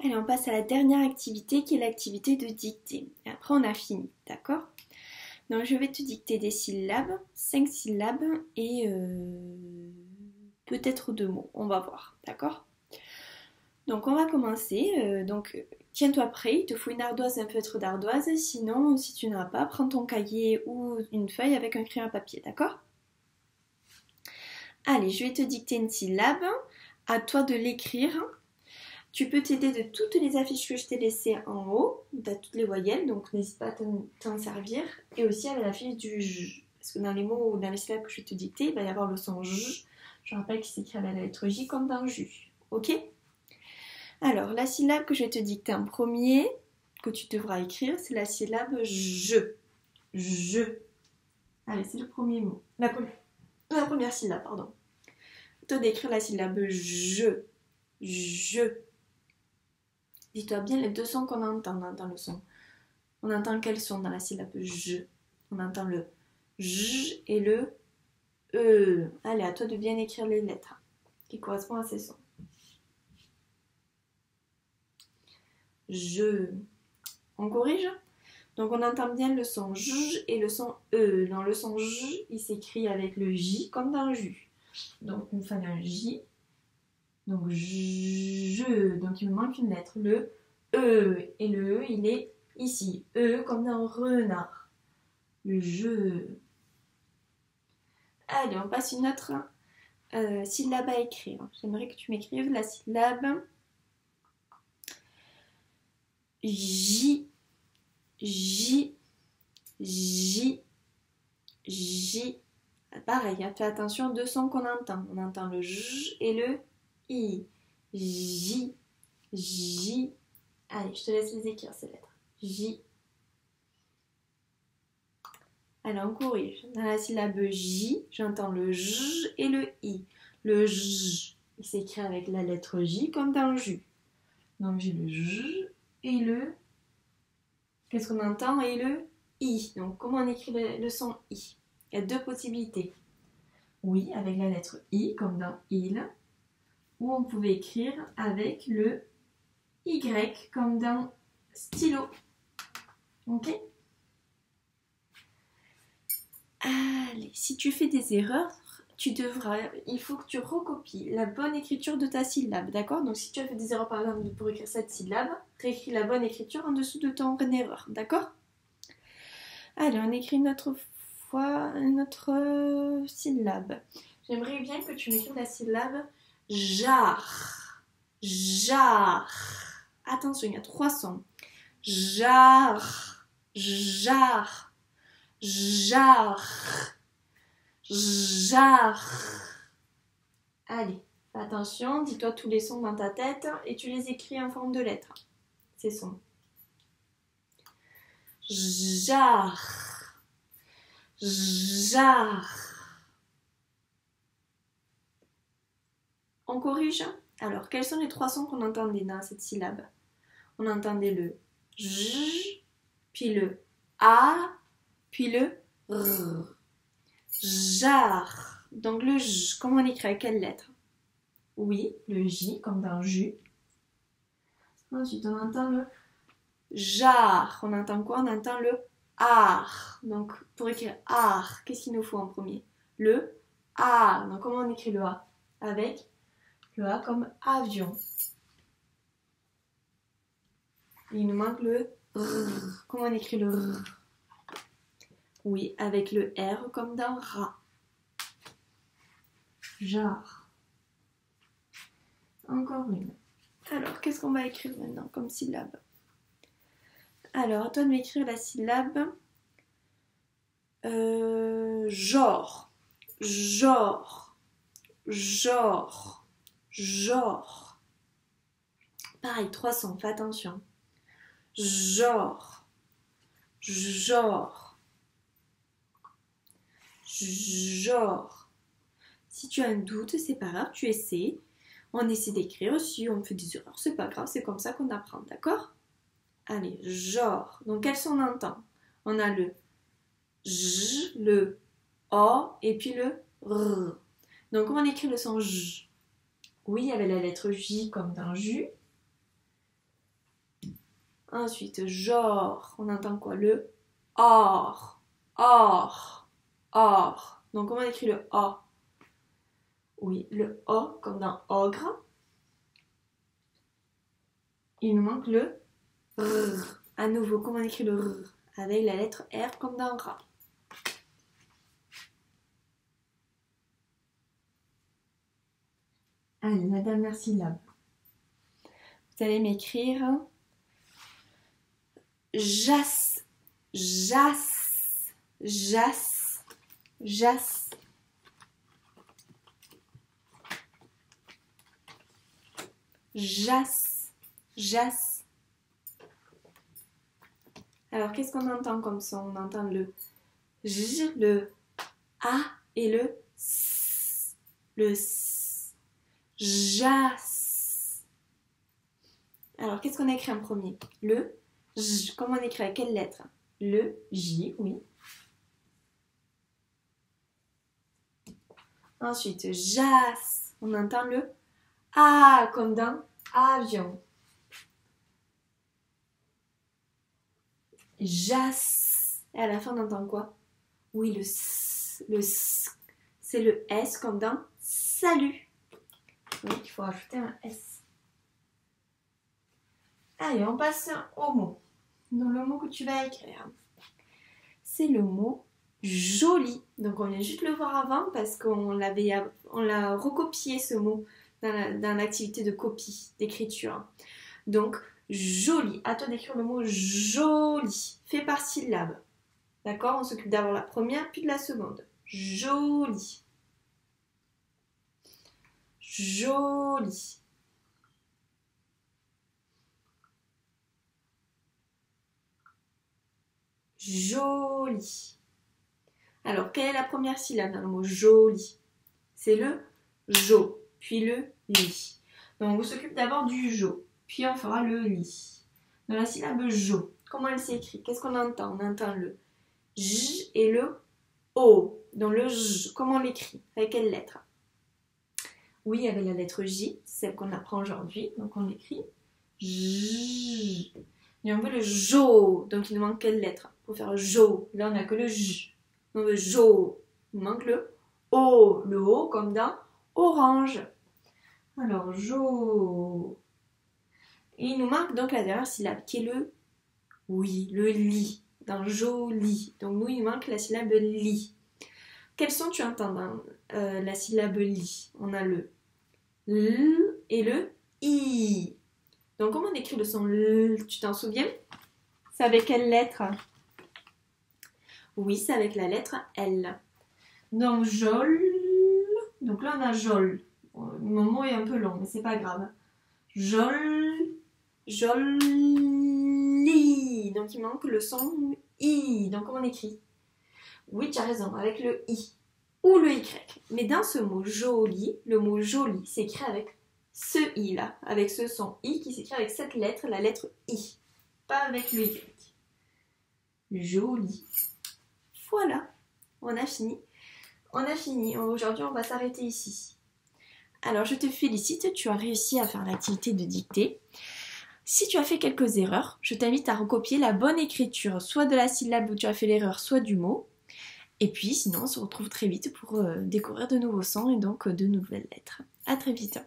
Allez, on passe à la dernière activité qui est l'activité de dictée. Et après, on a fini, d'accord? Donc, je vais te dicter des syllabes, 5 syllabes et peut-être 2 mots. On va voir, d'accord? Donc, on va commencer. Tiens-toi prêt, il te faut une ardoise, un feutre d'ardoise. Sinon, si tu n'as pas, prends ton cahier ou une feuille avec un crayon à papier, d'accord? Allez, je vais te dicter une syllabe. À toi de l'écrire. Tu peux t'aider de toutes les affiches que je t'ai laissées en haut. Tu as toutes les voyelles, donc n'hésite pas à t'en servir. Et aussi avec l'affiche du J. Parce que dans les mots ou dans les syllabes que je vais te dicter, il va y avoir le son J. Je rappelle qu'il s'écrit avec la lettre J comme dans jus. Ok? Alors, la syllabe que je vais te dicter en premier, que tu devras écrire, c'est la syllabe je. Je. Allez, c'est le premier mot. La première syllabe, pardon. Toi d'écrire la syllabe je. Je. Dis-toi bien les deux sons qu'on entend dans le son. On entend quels sons dans la syllabe je? On entend le j et le e. Allez, à toi de bien écrire les lettres qui correspondent à ces sons. Je. On corrige? Donc on entend bien le son j et le son e. Dans le son j, il s'écrit avec le j comme dans jus. Donc il me fallait un j. Donc je. Donc il me manque une lettre, le e. Et le e, il est ici. E comme dans renard. Le je. Allez, on passe une autre syllabe à écrire. J'aimerais que tu m'écrives la syllabe J. J. J. J. Pareil, fais attention aux deux sons qu'on entend. On entend le J et le I. J. J. Allez, je te laisse les écrire ces lettres. J. Alors, on corrige. Dans la syllabe J, j'entends le J et le I. Le J, il s'écrit avec la lettre J comme dans jus. Donc, j'ai le J et le... Qu'est-ce qu'on entend? Et le I. Donc, comment on écrit le son I? Il y a deux possibilités. Oui, avec la lettre I, comme dans il. Ou on pouvait écrire avec le Y, comme dans stylo. Ok? Allez, si tu fais des erreurs, il faut que tu recopies la bonne écriture de ta syllabe, d'accord? Donc si tu as fait des erreurs par exemple pour écrire cette syllabe, réécris la bonne écriture en dessous de ton erreur, d'accord? Allez, on écrit une autre syllabe. J'aimerais bien que tu m'écrives la syllabe jar. Jar. Attention, il y a 3 sons. Jar. Jar. Jar. Jar. Allez, attention, dis-toi tous les sons dans ta tête et tu les écris en forme de lettres. Ces sons. Jar. Jar. On corrige? Alors, quels sont les 3 sons qu'on entendait dans cette syllabe? On entendait le J, puis le A, puis le R. Jar. Donc le J, comment on écrit? Quelle lettre? Oui, le J, comme dans jus. Ensuite, on entend le jar. On entend quoi? On entend le ar. Donc, pour écrire ar, qu'est-ce qu'il nous faut en premier? Le A. Donc, comment on écrit le A? Avec le A comme avion. Il nous manque le R. Comment on écrit le R? Oui, avec le R comme dans rat. Jar. Encore une. Alors, qu'est-ce qu'on va écrire maintenant comme syllabe? Alors, à toi de m'écrire la syllabe genre. Genre. Genre. Genre. Pareil, 3 sons, fais attention. Genre. Genre. Genre. Si tu as un doute, c'est pas grave, tu essaies. On essaie d'écrire. Si on fait des erreurs, c'est pas grave, c'est comme ça qu'on apprend, d'accord? Allez, genre. Donc, quels sont on entend? On a le J, le O et puis le R. Donc, comment on écrit le son J? Oui, avec la lettre J comme dans jus. Ensuite, genre, on entend quoi? Le or, or, or. Donc comment on écrit le O? Oui, le O comme dans ogre. Il nous manque le R. À nouveau, comment on écrit le R? Avec la lettre R comme dans rat. Allez, la dernière syllabe. Vous allez m'écrire jas, jas, jas, jas. Jas, jas. Alors, qu'est-ce qu'on entend comme son? On entend le J, le A et le S. Le S. Jas. Alors, qu'est-ce qu'on a écrit en premier? Le J. Comment on écrit? Avec quelle lettre? Le J, oui. Ensuite, jas. On entend le A comme dans avion. Jas. Et à la fin, on entend quoi? Oui, le S. Le S. C'est le S comme dans salut. Donc, il faut rajouter un S. Allez, on passe au mot. Donc, le mot que tu vas écrire, c'est le mot joli. Donc, on vient juste le voir avant parce qu'on l'a recopié ce mot dans l'activité de copie, d'écriture. Donc, joli. À toi d'écrire le mot joli. Fait par syllabe. D'accord? On s'occupe d'abord de la première, puis de la seconde. Joli. Joli. Joli. Alors, quelle est la première syllabe dans le mot joli? C'est le jo, puis le li. Donc, on s'occupe d'abord du jo, puis on fera le li. Dans la syllabe jo, comment elle s'écrit? Qu'est-ce qu'on entend? On entend le j et le o. Donc, le j, comment on l'écrit? Avec quelle lettre? Oui, avec la lettre J, celle qu'on apprend aujourd'hui. Donc, on écrit j. Et on veut le jo. Donc, il nous manque quelle lettre pour faire jo? Là, on n'a que le j. On veut jo. Il nous manque le o. Le o comme dans orange. Alors, jo. Et il nous manque donc la dernière syllabe qui est le oui, le li. Dans joli. Donc, nous, il nous manque la syllabe li. Quels sons tu entends dans la syllabe li? On a le l et le i. Donc, comment on écrit le son l? Tu t'en souviens? C'est avec quelle lettre? Oui, c'est avec la lettre L. Donc, jol. Donc là, on a jol. Mon mot est un peu long, mais c'est pas grave. Jol. Joli. Donc, il manque le son i. Donc, comment on écrit? Oui, tu as raison, avec le i ou le y. Mais dans ce mot joli, le mot joli s'écrit avec ce i là, avec ce son i qui s'écrit avec cette lettre, la lettre i, pas avec le y. Joli. Voilà, on a fini. On a fini. Aujourd'hui, on va s'arrêter ici. Alors, je te félicite, tu as réussi à faire l'activité de dictée. Si tu as fait quelques erreurs, je t'invite à recopier la bonne écriture, soit de la syllabe où tu as fait l'erreur, soit du mot. Et puis, sinon, on se retrouve très vite pour découvrir de nouveaux sons et donc de nouvelles lettres. À très vite.